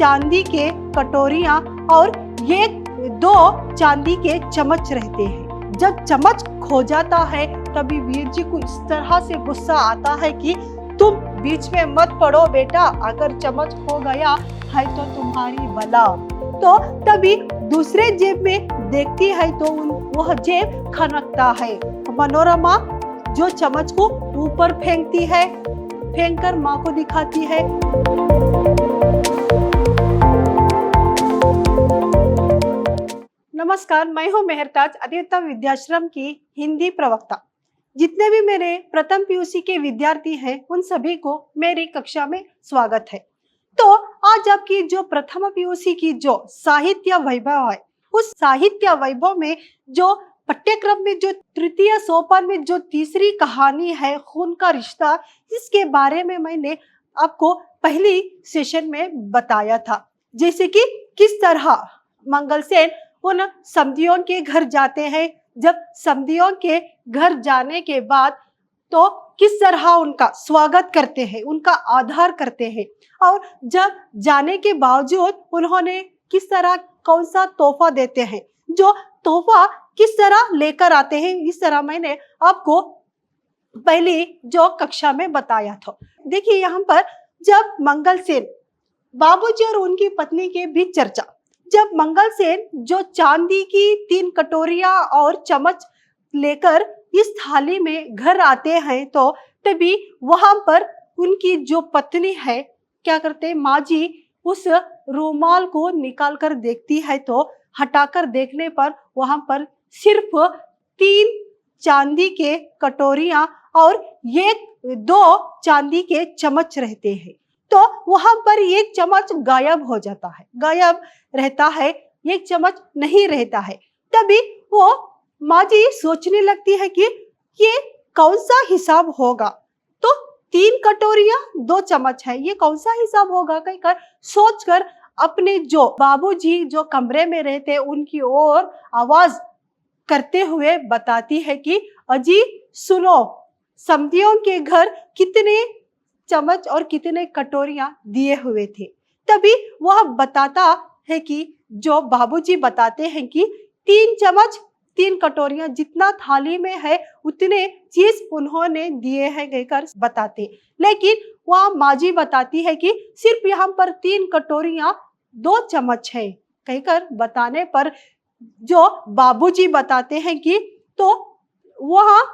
चांदी के कटोरियां और ये 2 चांदी के चम्मच रहते हैं। जब चम्मच खो जाता है तभी वीर जी को इस तरह से गुस्सा आता है कि तुम बीच में मत पड़ो बेटा, अगर चम्मच खो गया है तो तुम्हारी बला। तो तभी दूसरे जेब में देखती है तो वह जेब खनकता है। मनोरमा जो चम्मच को ऊपर फेंकती है, फेंक कर माँ को दिखाती है। नमस्कार, मैं हूँ मेहरताज, अधिकतम विद्याश्रम की हिंदी प्रवक्ता। जितने भी मेरे प्रथम पीयूसी के विद्यार्थी हैं उन सभी को मेरी कक्षा में स्वागत है। तो आज आपकी जो प्रथम पीयूसी की जो साहित्य वैभव है, उस साहित्य वैभव में जो पाठ्यक्रम में जो तृतीय सोपान में जो तीसरी कहानी है खून का रिश्ता, इसके बारे में मैंने आपको पहली सेशन में बताया था। जैसे कि किस तरह मंगलसेन उन समधियों के घर जाते हैं, जब समधियों के घर जाने के बाद तो किस तरह उनका स्वागत करते हैं, उनका आदर करते हैं, और जब जाने के बावजूद उन्होंने किस तरह कौन सा तोहफा देते हैं, जो तोहफा किस तरह लेकर आते हैं, इस तरह मैंने आपको पहली जो कक्षा में बताया था। देखिए यहाँ पर जब मंगलसेन बाबूजी और उनकी पत्नी के बीच चर्चा, जब मंगलसेन जो चांदी की 3 कटोरियां और चम्मच लेकर इस थाली में घर आते हैं तो तभी वहां पर उनकी जो पत्नी है क्या करते हैं, माँ जी उस रूमाल को निकाल कर देखती है तो हटाकर देखने पर वहां पर सिर्फ 3 चांदी के कटोरियां और 2 चांदी के चम्मच रहते हैं। तो वहां पर एक चम्मच गायब हो जाता है, गायब रहता है, एक चम्मच नहीं रहता है। तभी वो माँ जी सोचने लगती है कि ये कौन सा हिसाब होगा, तो 3 कटोरियां 2 चम्मच है, ये कौन सा हिसाब होगा कहकर सोचकर अपने जो बाबूजी जो कमरे में रहते उनकी ओर आवाज करते हुए बताती है कि अजी सुनो, समधियों के घर कितने चम्मच और कितने कटोरियां दिए हुए थे। तभी वह बताता है कि जो बाबूजी बताते हैं कि 3 चम्मच 3 कटोरियां, जितना थाली में है उतने चीज उन्होंने दिए हैं कहकर बताते। लेकिन वह माँ जी बताती है कि सिर्फ यहाँ पर 3 कटोरियां 2 चम्मच है कहकर बताने पर जो बाबूजी बताते हैं कि तो वहाँ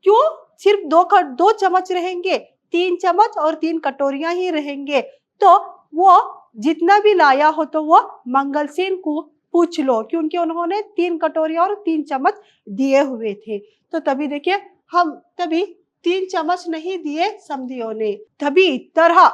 क्यों सिर्फ 2 चम्मच रहेंगे, 3 चम्मच और 3 कटोरियां ही रहेंगे, तो वो जितना भी लाया हो तो वो मंगलसेन को पूछ लो, क्योंकि उन्होंने 3 कटोरियां और 3 चम्मच दिए हुए थे। तो तभी देखिए हम तभी 3 चम्मच नहीं दिए समधियों ने। तभी तरह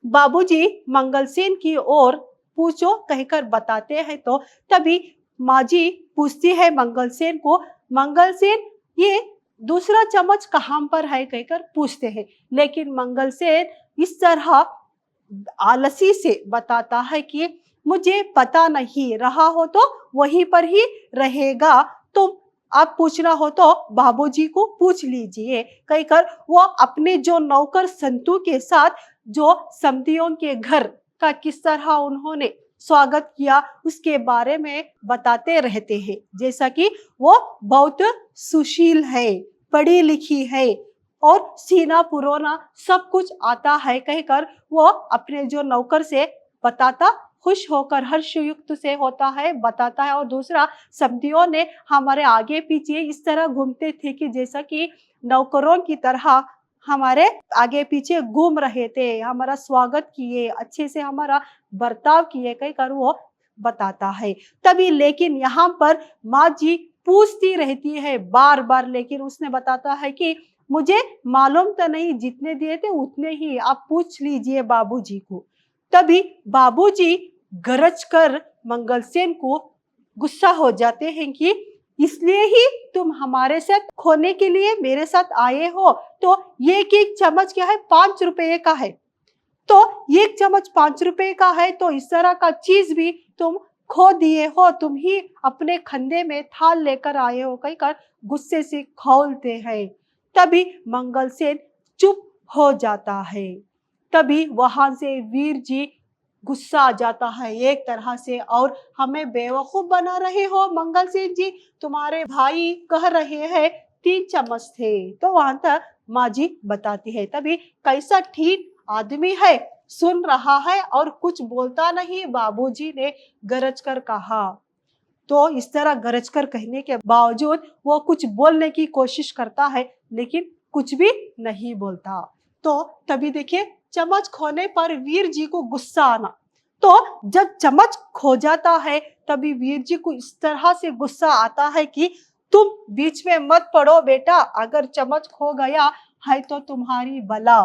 बाबूजी मंगलसेन की ओर पूछो कहकर बताते हैं तो तभी माँ जी पूछती है मंगलसेन को, मंगलसेन ये दूसरा चम्मच कहाँ पर है कहकर पूछते हैं। लेकिन मंगलसेन इस तरह आलसी से बताता है कि मुझे पता नहीं, रहा हो तो वहीं पर ही रहेगा, तो आप पूछना हो तो बाबूजी को पूछ लीजिए कहकर वो अपने जो नौकर संतू के साथ जो समधियों के घर का किस तरह उन्होंने स्वागत किया उसके बारे में बताते रहते हैं। जैसा कि वो बहुत सुशील है, पढ़ी लिखी है और सीना पुरोना सब कुछ आता है कहकर वो अपने जो नौकर से बताता, खुश होकर हर्षयुक्त से होता है, बताता है। और दूसरा, समधियों ने हमारे आगे पीछे इस तरह घूमते थे कि जैसा कि नौकरों की तरह हमारे आगे पीछे घूम रहे थे, हमारा स्वागत किए, अच्छे से हमारा बर्ताव किए कहकर वो बताता है। तभी लेकिन यहाँ पर माँ जी पूछती रहती है बार बार, लेकिन उसने बताता है कि मुझे मालूम तो नहीं, जितने दिए थे उतने ही, आप पूछ लीजिए बाबूजी को। तभी बाबूजी गरज कर मंगलसेन को गुस्सा हो जाते हैं कि इसलिए ही तुम हमारे साथ खोने के लिए मेरे साथ आए हो, तो एक एक चम्मच क्या है, 5 रुपए का है, तो एक चम्मच 5 रुपए का है, तो इस तरह का चीज भी तुम खो दिए हो, तुम ही अपने खंधे में थाल लेकर आए हो कहकर गुस्से से खौलते हैं। तभी मंगलसेन चुप हो जाता है। तभी वहां से वीर जी गुस्सा आ जाता है एक तरह से और हमें बेवकूफ बना रहे हो मंगल सेन जी, तुम्हारे भाई कह रहे हैं 3 चम्मच थे। तो वहां तक माँ जी बताती है। तभी कैसा ठीक आदमी है, सुन रहा है और कुछ बोलता नहीं, बाबूजी ने गरज कर कहा। तो इस तरह गरज कर कहने के बावजूद वो कुछ बोलने की कोशिश करता है लेकिन कुछ भी नहीं बोलता। तो तभी देखिए चम्मच खोने पर वीर जी को गुस्सा आना। तो जब चम्मच खो जाता है तभी वीर जी को इस तरह से गुस्सा आता है कि तुम बीच में मत पड़ो बेटा, अगर चम्मच खो गया है तो तुम्हारी बला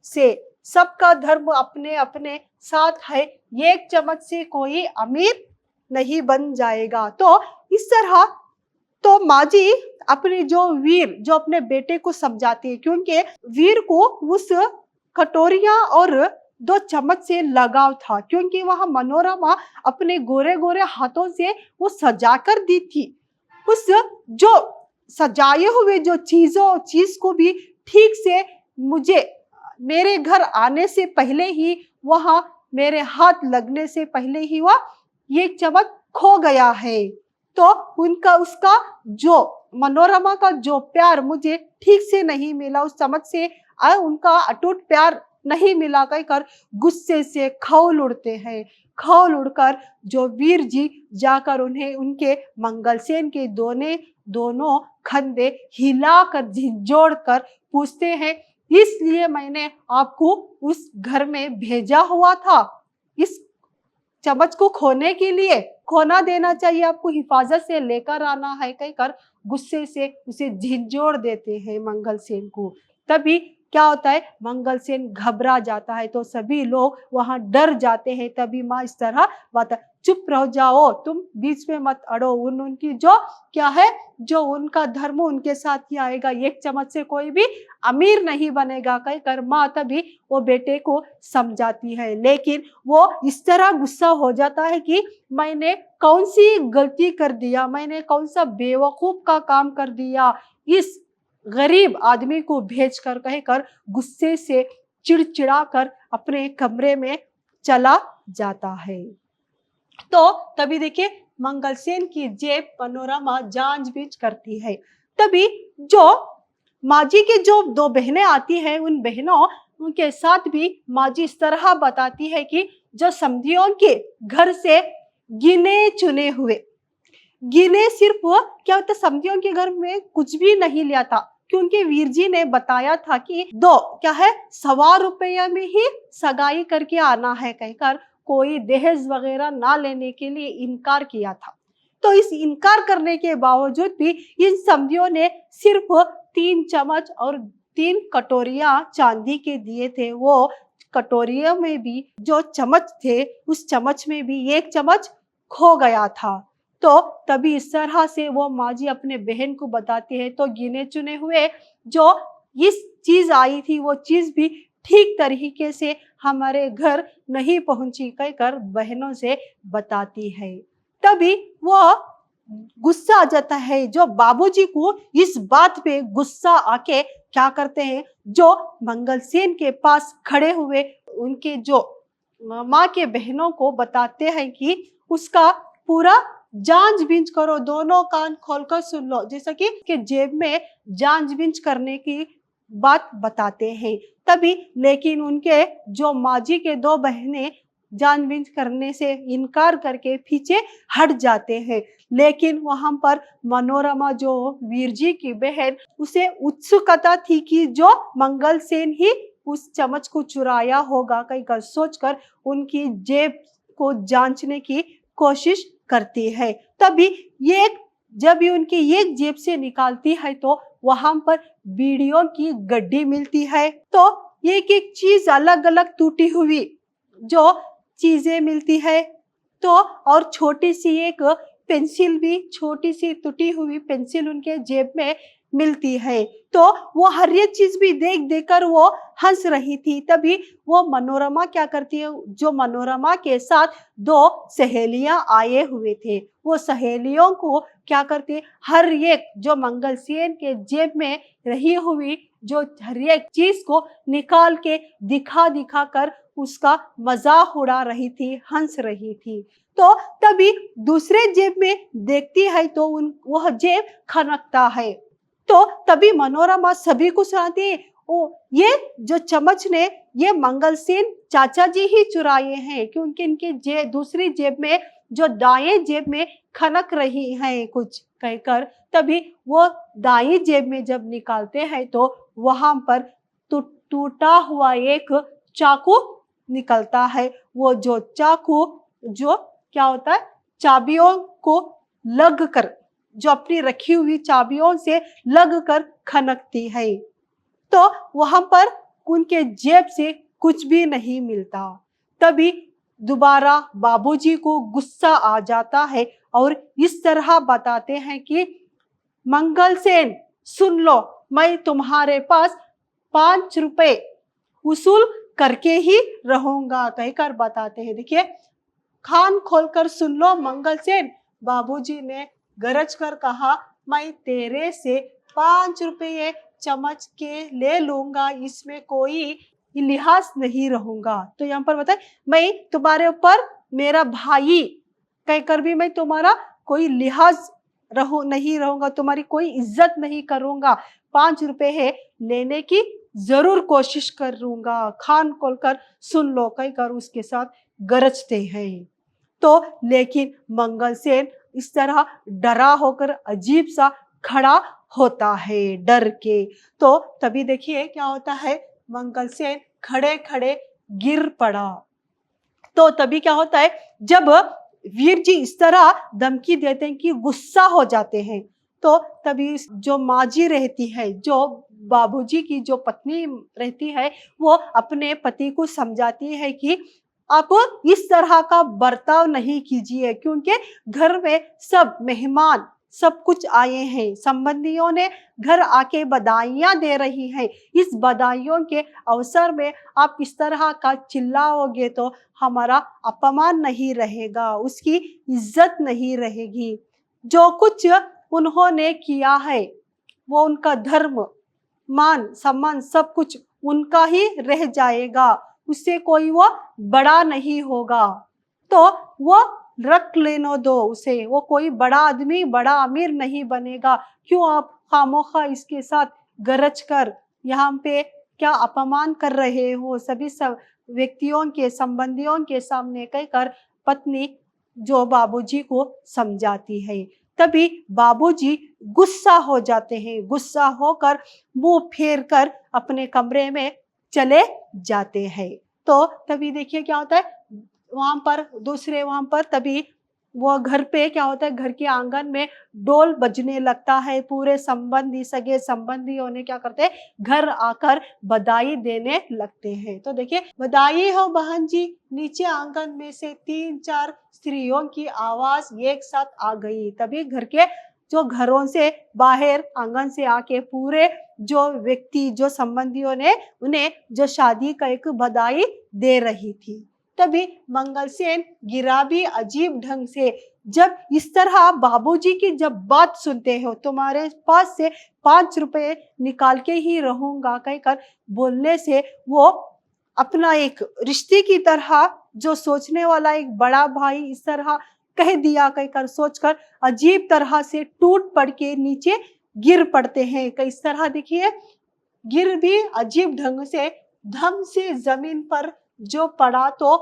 से, सबका धर्म अपने अपने साथ है, एक चम्मच से कोई अमीर नहीं बन जाएगा। तो इस तरह तो माँ जी अपने जो वीर जो अपने बेटे को समझाती है, क्योंकि वीर को उस कटोरियां और 2 चम्मच से लगाव था, क्योंकि वह मनोरमा अपने गोरे गोरे हाथों से वो सजा कर दी थी। उस जो सजाए हुए जो चीज को भी ठीक से मुझे मेरे घर आने से पहले ही, वहां मेरे हाथ लगने से पहले ही वह 1 चम्मच खो गया है। तो उनका उसका जो मनोरमा का जो प्यार मुझे ठीक से नहीं मिला, उस चम्मच से उनका अटूट प्यार नहीं मिला कहकर गुस्से से खौल उड़ते हैं। खौल उड़कर जो वीर जी जाकर उन्हें उनके मंगलसेन के दोनों कंधे हिलाकर झिंझोड़ कर पूछते हैं, इसलिए मैंने आपको उस घर में भेजा हुआ था, इस चम्मच को खोने के लिए, खोना देना चाहिए आपको, हिफाजत से लेकर आना है कहकर गुस्से से उसे झिंझोड़ देते हैं मंगलसेन को। तभी क्या होता है, मंगलसेन घबरा जाता है तो सभी लोग वहां डर जाते हैं। तभी माँ इस तरह बात, चुप रह जाओ, तुम बीच में मत अड़ो, उनकी जो क्या है, जो उनका धर्म उनके साथ ही आएगा, 1 चम्मच से कोई भी अमीर नहीं बनेगा कहकर माँ तभी वो बेटे को समझाती है। लेकिन वो इस तरह गुस्सा हो जाता है कि मैंने कौन सी गलती कर दिया, मैंने कौन सा बेवकूफ का काम कर दिया, इस गरीब आदमी को भेजकर कहकर गुस्से से चिड़चिड़ा कर अपने कमरे में चला जाता है। तो तभी देखिए मंगलसेन की जेब मनोरमा जांच-बीच करती है। तभी जो माँ जी की जो 2 बहनें आती हैं, उन बहनों उनके साथ भी माँ जी इस तरह बताती है कि जो समधियों के घर से गिने चुने हुए, गिने सिर्फ क्या होता है, समधियों के घर में कुछ भी नहीं लिया था, क्योंकि वीर जी ने बताया था कि 2 क्या है, ₹1.25 में ही सगाई करके आना है कहकर कोई दहेज वगैरह ना लेने के लिए इनकार किया था। तो इस इनकार करने के बावजूद भी इन समधियों ने सिर्फ 3 चम्मच और 3 कटोरियां चांदी के दिए थे। वो कटोरियों में भी जो चम्मच थे, उस चम्मच में भी 1 चम्मच खो गया था। तो तभी इस तरह से वो माँ जी अपने बहन को बताती है, तो गिने चुने हुए जो इस चीज आई थी वो चीज भी ठीक तरीके से हमारे घर नहीं पहुंची कहकर बहनों से बताती है। तभी वो गुस्सा आ जाता है, जो बाबूजी को इस बात पे गुस्सा आके क्या करते हैं, जो मंगलसेन के पास खड़े हुए उनके जो माँ के बहनों को बताते हैं कि उसका पूरा जांच-बींच करो, दोनों कान खोलकर सुन लो, जैसा कि के जेब में जांच-बींच करने की बात बताते हैं। तभी लेकिन उनके जो माँ जी के 2 बहनें जांच-बींच करने से इनकार करके पीछे हट जाते हैं। लेकिन वहां पर मनोरमा जो वीर जी की बहन, उसे उत्सुकता थी कि जो मंगलसेन ही उस चम्मच को चुराया होगा कहकर सोचकर उनकी जेब को जांचने की कोशिश करती है। तभी जब ये उनकी एक जेब से निकालती है तो वहां पर बीड़ियों की गड्डी मिलती है। तो एक एक चीज अलग अलग टूटी हुई जो चीजें मिलती है। तो और छोटी सी एक पेंसिल भी, छोटी सी टूटी हुई पेंसिल उनके जेब में मिलती है। तो वो हर एक चीज भी देख देकर वो हंस रही थी। तभी वो मनोरमा क्या करती है, जो मनोरमा के साथ दो सहेलियां आए हुए थे, वो सहेलियों को क्या करती है, हर एक जो मंगलसेन के जेब में रही हुई जो हर एक चीज को निकाल के दिखा दिखा कर उसका मजाक उड़ा रही थी, हंस रही थी। तो तभी दूसरे जेब में देखती है तो वह जेब खनकता है। तो तभी मनोरमा सभी को सुनाती है, ओ ये जो चम्मच ने ये मंगलसेन चाचा जी ही चुराए हैं, क्योंकि इनके दूसरी जेब में जो दाएं जेब में खनक रही है कुछ कहकर। तभी वो दाएं जेब में जब निकालते हैं तो वहां पर टूटा हुआ एक चाकू निकलता है। वो जो चाकू जो क्या होता है, चाबियों को लग कर, जो अपनी रखी हुई चाबियों से लग कर खनकती है। तो वहां पर उनके जेब से कुछ भी नहीं मिलता। तभी दोबारा बाबूजी को गुस्सा आ जाता है और इस तरह बताते हैं कि मंगलसेन सुन लो, मैं तुम्हारे पास 5 रुपए वसूल करके ही रहूंगा कहकर बताते हैं। देखिए, कान खोलकर सुन लो मंगलसेन, बाबूजी ने गरज कर कहा, मैं तेरे से 5 रुपये चम्मच के ले लूंगा, इसमें कोई लिहाज नहीं रहूंगा। तो यहाँ पर बताए, मैं तुम्हारे ऊपर मेरा भाई कहकर भी मैं तुम्हारा कोई लिहाज नहीं रहूंगा, तुम्हारी कोई इज्जत नहीं करूंगा। 5 रुपए है, लेने की जरूर कोशिश करूंगा, कान खोलकर सुन लो कहकर उसके साथ गरजते हैं। तो लेकिन मंगलसेन इस तरह डरा होकर अजीब सा खड़ा होता है डर के। तो तभी देखिए क्या होता है, मंगलसेन खड़े खड़े गिर पड़ा। तो तभी क्या होता है, जब वीर जी इस तरह धमकी देते हैं कि गुस्सा हो जाते हैं, तो तभी जो माँ जी रहती है, जो बाबूजी की जो पत्नी रहती है, वो अपने पति को समझाती है कि आप इस तरह का बर्ताव नहीं कीजिए, क्योंकि घर में सब मेहमान सब कुछ आए हैं, संबंधियों ने घर आके बधाइयां दे रही हैं। इस बधाइयों के अवसर में आप इस तरह का चिल्लाओगे तो हमारा अपमान नहीं रहेगा, उसकी इज्जत नहीं रहेगी। जो कुछ उन्होंने किया है वो उनका धर्म मान सम्मान सब कुछ उनका ही रह जाएगा, उससे कोई वो बड़ा नहीं होगा। तो वो रख लेने दो उसे, वो कोई बड़ा आदमी बड़ा अमीर नहीं बनेगा। क्यों आप खामोखा इसके साथ गरज कर यहाँ पे क्या अपमान कर रहे हो, सभी सब व्यक्तियों के संबंधियों के सामने कहकर पत्नी जो बाबूजी को समझाती है। तभी बाबूजी गुस्सा हो जाते हैं, गुस्सा होकर मुंह फेर कर अपने कमरे में चले जाते हैं। तो तभी देखिए क्या होता है, वहां पर तभी वो घर पे क्या होता है, घर के आंगन में डोल बजने लगता है। पूरे संबंधी सगे संबंधियों ने क्या करते हैं, घर आकर बधाई देने लगते हैं। तो देखिए, बधाई हो बहन जी, नीचे आंगन में से 3-4 स्त्रियों की आवाज एक साथ आ गई। तभी घर के जो घरों से बाहर आंगन से आके पूरे जो व्यक्ति जो संबंधियों ने उन्हें जो शादी का एक बधाई दे रही थी। तभी मंगलसेन गिरा भी अजीब ढंग से। जब इस तरह बाबूजी की जब बात सुनते हो, तुम्हारे पास से 5 रुपए निकाल के ही रहूंगा कहकर बोलने से, वो अपना एक रिश्ते की तरह जो सोचने वाला एक बड़ा भाई इस तरह कह दिया कहकर सोचकर अजीब तरह से टूट पड़ के नीचे गिर पड़ते हैं। इस तरह देखिए, गिर भी अजीब ढंग से धम से जमीन पर जो पड़ा तो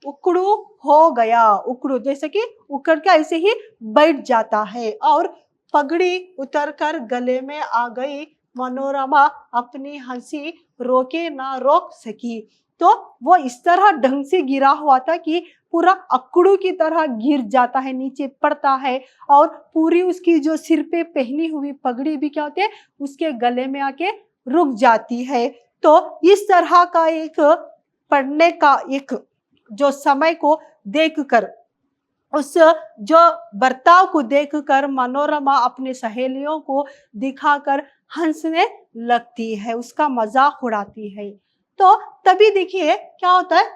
उकड़ू हो गया। उकड़ू जैसे कि उकड़ के ऐसे ही बैठ जाता है और पगड़ी उतरकर गले में आ गई। मनोरमा अपनी हंसी रोके ना रोक सकी। तो वो इस तरह ढंग से गिरा हुआ था कि पूरा अकड़ू की तरह गिर जाता है, नीचे पड़ता है और पूरी उसकी जो सिर पे पहनी हुई पगड़ी भी क्या होती है, उसके गले में आके रुक जाती है। तो इस तरह का एक पढ़ने का एक जो समय को देखकर उस जो बर्ताव को देखकर मनोरमा अपनी सहेलियों को दिखाकर हंसने लगती है, उसका मजाक उड़ाती है। तो तभी देखिए क्या होता है,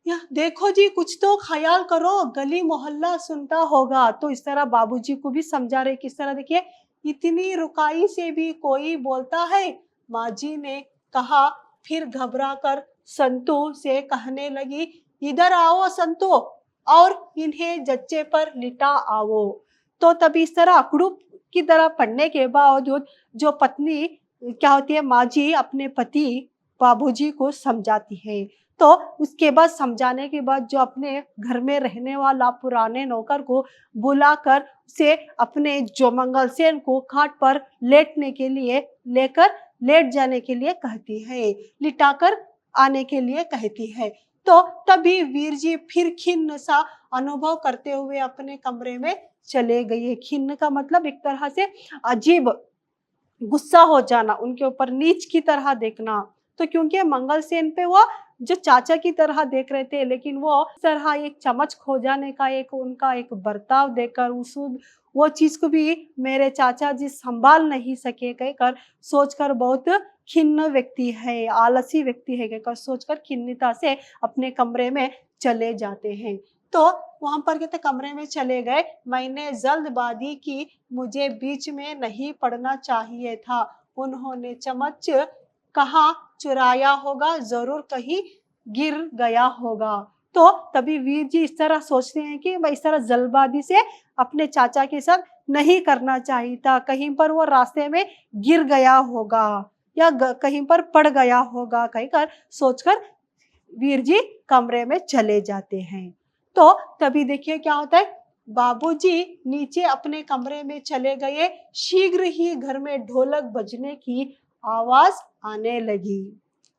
या देखो जी कुछ तो ख्याल करो, गली मोहल्ला सुनता होगा। तो इस तरह बाबूजी को भी समझा रहे, किस तरह देखिए, इतनी रुकाई से भी कोई बोलता है, माँ जी ने कहा। फिर घबरा कर संतू से कहने लगी, इधर आओ संतू, और इन्हें जच्चे पर लिटा आओ। तो तभी इस तरह अकड़ू की तरह पढ़ने के बावजूद जो पत्नी क्या होती है, माँ जी अपने पति बाबूजी को समझाती है। तो उसके बाद समझाने के बाद जो अपने घर में रहने वाला पुराने नौकर को बुलाकर उसे अपने जो मंगलसेन को खाट पर लेटने के लिए लेट जाने के लिए कहती है, लिटाकर आने के लिए कहती है। तो तभी वीर जी फिर खिन्न सा अनुभव करते हुए अपने कमरे में चले गए। खिन्न का मतलब एक तरह से अजीब गुस्सा हो जाना, उनके ऊपर नीच की तरह देखना। तो क्योंकि मंगलसेन पे वो जो चाचा की तरह देख रहे थे, लेकिन वो इस तरह एक चम्मच खो जाने का एक उनका एक बर्ताव देखकर उस वो चीज को भी मेरे चाचा जी संभाल नहीं सके कहकर सोचकर बहुत खिन्न व्यक्ति है, आलसी व्यक्ति है कहकर सोचकर खिन्नता से अपने कमरे में चले जाते हैं। तो वहां पर कहते कमरे में चले गए, मैंने जल्दबाजी की, मुझे बीच में नहीं पड़ना चाहिए था। उन्होंने चम्मच कहाँ चुराया होगा, जरूर कहीं गिर गया होगा। तो तभी वीर जी इस तरह सोचते हैं कि मैं इस तरह जल्दबाजी से अपने चाचा के साथ नहीं करना चाहिए था, कहीं पर वो रास्ते में गिर गया होगा या कहीं पर पड़ गया होगा कहकर सोचकर वीर जी कमरे में चले जाते हैं। तो तभी देखिए क्या होता है, बाबूजी नीचे अपने कमरे में चले गए। शीघ्र ही घर में ढोलक बजने की आवाज आने लगी।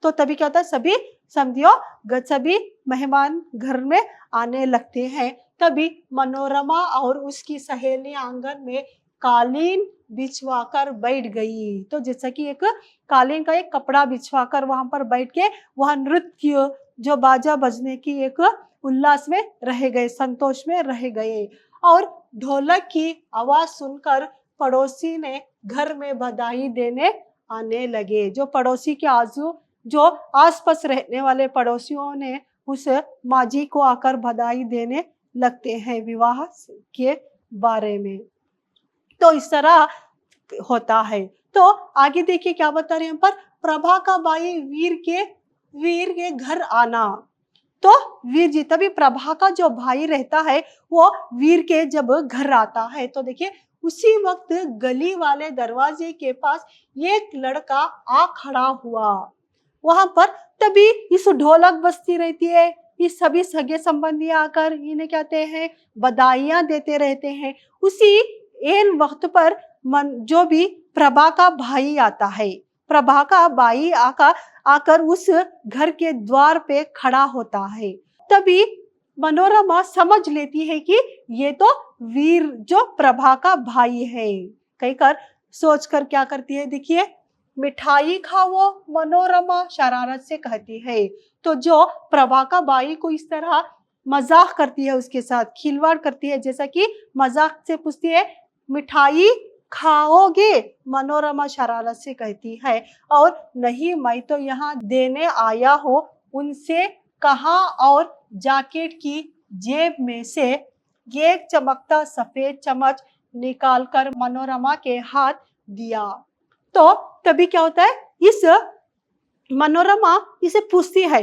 तो तभी क्या होता है, सभी समझियो सभी मेहमान घर में आने लगते हैं। तभी मनोरमा और उसकी सहेली आंगन में कालीन बिछवाकर बैठ गई। तो जैसा कि एक कालीन का एक कपड़ा बिछवाकर वहां पर बैठ के वहां नृत्य जो बाजा बजने की एक उल्लास में रह गए, संतोष में रह गए। और ढोलक की आवाज सुनकर पड़ोसी ने घर में बधाई देने आने लगे। जो पड़ोसी के आजू जो आसपास रहने वाले पड़ोसियों ने उस माजी को आकर बधाई देने लगते हैं विवाह के बारे में। तो इस तरह होता है। तो आगे देखिए क्या बता रहे हैं यहाँ पर, प्रभा का बाई वीर के घर आना। तो वीर जी तभी प्रभा का जो भाई रहता है वो वीर के जब घर आता है, तो देखिए उसी वक्त गली वाले दरवाजे के पास एक लड़का आ खड़ा हुआ। वहां पर तभी इस ढोलक बजती रहती है, इस सभी सगे संबंधी आकर इन्हें कहते हैं बधाइयां देते रहते हैं। उसी एन वक्त पर जो भी प्रभा का भाई आता है, प्रभा का भाई आकर उस घर के द्वार पे खड़ा होता है। तभी मनोरमा समझ लेती है कि ये तो वीर जो प्रभा का भाई है कहकर सोचकर क्या करती है, देखिए मिठाई खाओ, मनोरमा शरारत से कहती है। तो जो प्रभा का भाई को इस तरह मजाक करती है, उसके साथ खिलवाड़ करती है, जैसा कि मजाक से पूछती है मिठाई खाओगे, मनोरमा शरारत से कहती है, और नहीं मैं तो यहाँ देने आया हूँ। उनसे कहा और जैकेट की जेब में से एक चमकता सफेद चम्मच निकालकर मनोरमा के हाथ दिया। तो तभी क्या होता है, इस मनोरमा इसे पूछती है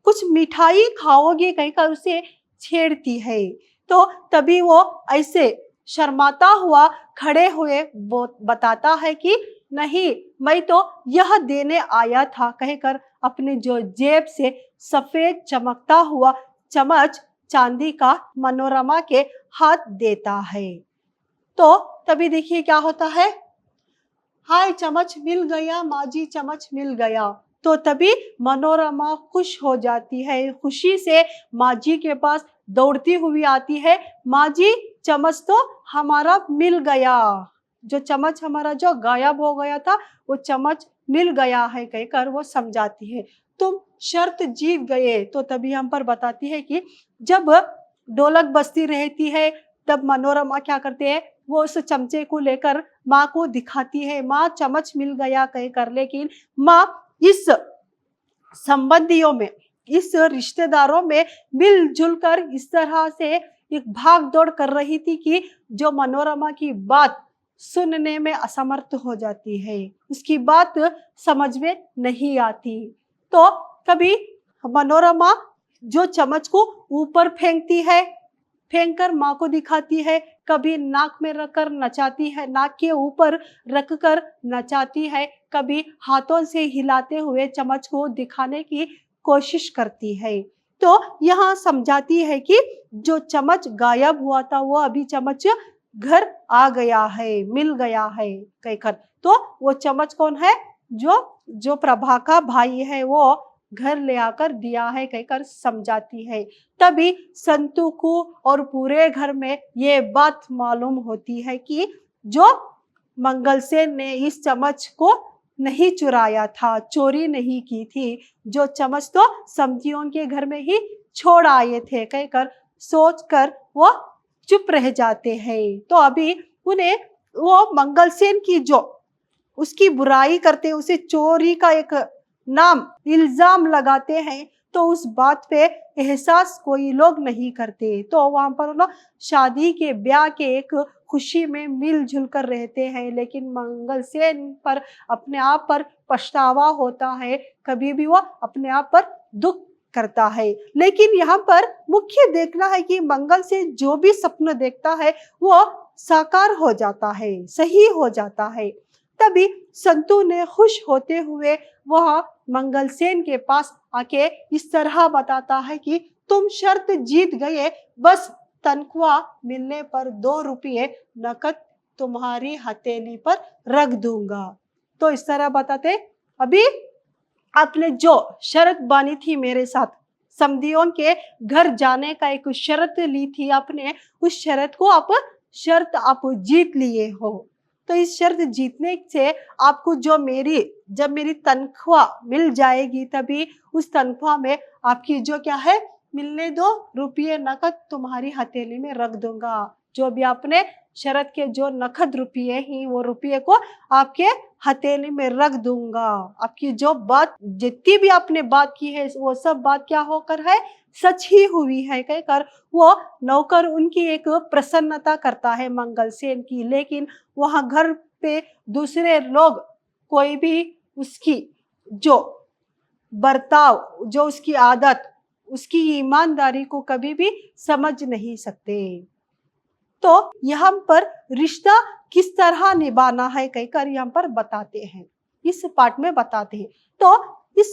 कुछ मिठाई खाओगे कहकर उसे छेड़ती है। तो तभी वो ऐसे शर्माता हुआ खड़े हुए बताता है कि नहीं मैं तो यह देने आया था कहकर अपने जो जेब से सफेद चमकता हुआ चम्मच चांदी का मनोरमा के हाथ देता है। तो तभी देखिए क्या होता है, हाय चम्मच मिल गया माजी, चम्मच मिल गया। तो तभी मनोरमा खुश हो जाती है, खुशी से माजी के पास दौड़ती हुई आती है। माजी चम्मच तो हमारा मिल गया, जो चम्मच हमारा जो गायब हो गया था वो चम्मच मिल गया है कहकर वो समझाती है, तुम शर्त जीत गए। तो तभी हम पर बताती है कि जब ढोलक बजती रहती है, तब मनोरमा क्या करते हैं, वो उस चमचे को लेकर माँ को दिखाती है, माँ चम्मच मिल गया कहकर। लेकिन माँ इस संबंधियों में, इस रिश्तेदारों में मिलजुल कर इस तरह से एक भाग दौड़ कर रही थी कि जो मनोरमा की बात सुनने में असमर्थ हो जाती है, उसकी बात समझ में नहीं आती। तो कभी मनोरमा जो चम्मच को ऊपर फेंकती है, फेंक कर माँ को दिखाती है, कभी नाक में रखकर नचाती है, नाक के ऊपर रखकर नचाती है, कभी हाथों से हिलाते हुए चम्मच को दिखाने की कोशिश करती है। तो यहाँ समझाती है कि जो चम्मच गायब हुआ था वो अभी चम्मच घर आ गया है, मिल गया है कहकर। तो वो चम्मच कौन है, जो जो प्रभा का भाई है वो घर ले आकर दिया है कहकर समझाती है। तभी संतू को और पूरे घर में ये बात मालूम होती है कि जो मंगलसेन ने इस चम्मच को नहीं चुराया था, चोरी नहीं की थी, जो चम्मच तो समधियों के घर में ही छोड़ आए थे कहकर सोचकर वो चुप रह जाते हैं। तो अभी उन्हें वो मंगलसेन की जो उसकी बुराई करते, उसे चोरी का एक नाम इल्जाम लगाते हैं, तो उस बात पे एहसास कोई लोग नहीं करते। तो वहां पर ना शादी के ब्याह के एक खुशी में मिलजुल कर रहते हैं, लेकिन मंगलसेन पर अपने आप पर पछतावा होता है, कभी भी वो अपने आप पर दुख करता है। लेकिन यहाँ पर मुख्य देखना है कि मंगलसेन जो भी सपना देखता है वो साकार हो जाता है, सही हो जाता है। तभी संतू ने खुश होते हुए वह मंगलसेन के पास आके इस तरह बताता है कि तुम शर्त जीत गए, बस तनख्वाह मिलने पर 2 रुपये नकद तुम्हारी हथेली पर रख दूंगा। तो इस तरह बताते, अभी आपने जो शर्त बानी थी मेरे साथ, समधियों के घर जाने का एक शर्त ली थी आपने, उस शर्त को आप जीत लिए हो। तो इस शर्त जीतने से आपको जब मेरी तनख्वाह मिल जाएगी, तभी उस तनख्वाह में आपकी जो क्या है, मिलने 2 रुपये नकद तुम्हारी हथेली में रख दूंगा। जो भी आपने शरत के जो नकद रुपये ही, वो रुपये को आपके हथेली में रख दूंगा। आपकी जो बात, जितनी भी आपने बात की है, वो सब बात क्या होकर है, सच ही हुई है कहकर वो नौकर उनकी एक प्रसन्नता करता है मंगलसेन की। लेकिन वहां घर पे दूसरे लोग कोई भी उसकी जो बर्ताव, जो उसकी आदत, उसकी ईमानदारी को कभी भी समझ नहीं सकते। तो यहाँ पर रिश्ता किस तरह निभाना है कहकर यहाँ पर बताते हैं, इस पाठ में बताते हैं। तो इस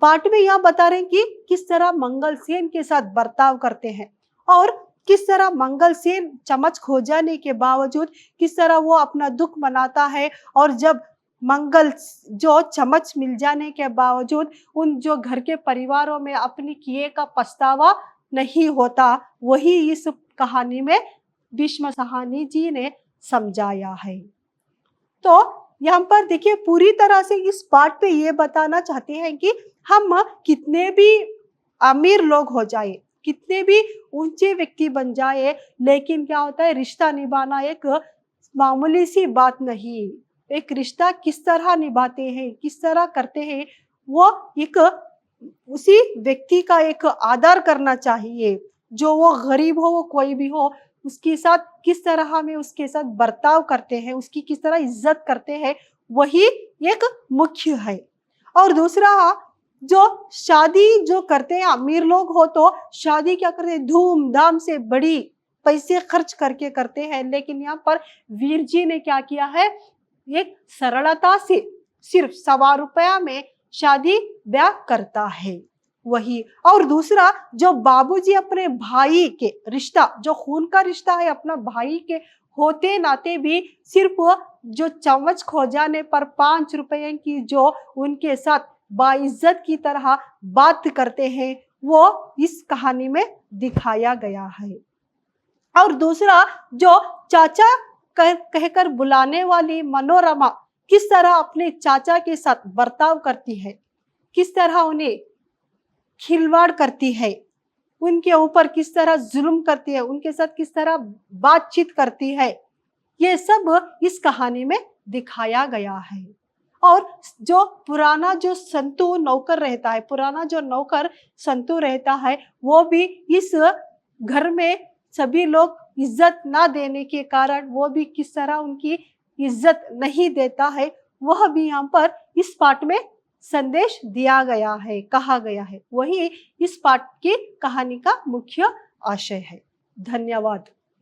पाठ में यहाँ बता रहे हैं कि किस तरह मंगलसेन के साथ बर्ताव करते हैं और किस तरह मंगलसेन चम्मच खो जाने के बावजूद किस तरह वो अपना दुख मनाता है, और जब मंगल जो चम्मच मिल जाने के बावजूद उन जो घर के परिवारों में अपनी किए का पछतावा नहीं होता, वही इस कहानी में भीष्म साहनी जी ने समझाया है। तो यहाँ पर देखिए, पूरी तरह से इस पाठ पे ये बताना चाहते हैं कि हम कितने भी अमीर लोग हो जाए, कितने भी ऊंचे व्यक्ति बन जाए, लेकिन क्या होता है, रिश्ता निभाना एक मामूली सी बात नहीं। एक रिश्ता किस तरह निभाते हैं, किस तरह करते हैं, वो एक उसी व्यक्ति का एक आदर करना चाहिए। जो वो गरीब हो, वो कोई भी हो, उसके साथ किस तरह हमें उसके साथ बर्ताव करते हैं, उसकी किस तरह इज्जत करते हैं, वही एक मुख्य है। और दूसरा, जो शादी जो करते हैं, अमीर लोग हो तो शादी क्या करते हैं, धूमधाम से बड़ी पैसे खर्च करके करते हैं। लेकिन यहाँ पर वीर जी ने क्या किया है, एक सरलता से सिर्फ 1.25 रुपया में शादी ब्याह करता है वही। और दूसरा, जो बाबूजी अपने भाई के रिश्ता, जो खून का रिश्ता है, अपना भाई के होते नाते भी सिर्फ जो चम्मच खो जाने पर 5 रुपये की जो उनके साथ बाइज्जत की तरह बात करते हैं, वो इस कहानी में दिखाया गया है। और दूसरा, जो चाचा कहकर बुलाने वाली मनोरमा किस तरह अपने चाचा के साथ बर्ताव करती है, किस तरह उन्हें खिलवाड़ करती है, उनके ऊपर किस तरह जुल्म करती है, उनके साथ किस तरह बातचीत करती है, ये सब इस कहानी में दिखाया गया है। और जो पुराना जो संतू नौकर रहता है, पुराना जो नौकर संतू रहता है, वो भी इस घर में सभी लोग इज्जत ना देने के कारण वो भी किस तरह उनकी इज्जत नहीं देता है, वह भी यहाँ पर इस पाठ में संदेश दिया गया है, कहा गया है। वही इस पाठ की कहानी का मुख्य आशय है। धन्यवाद।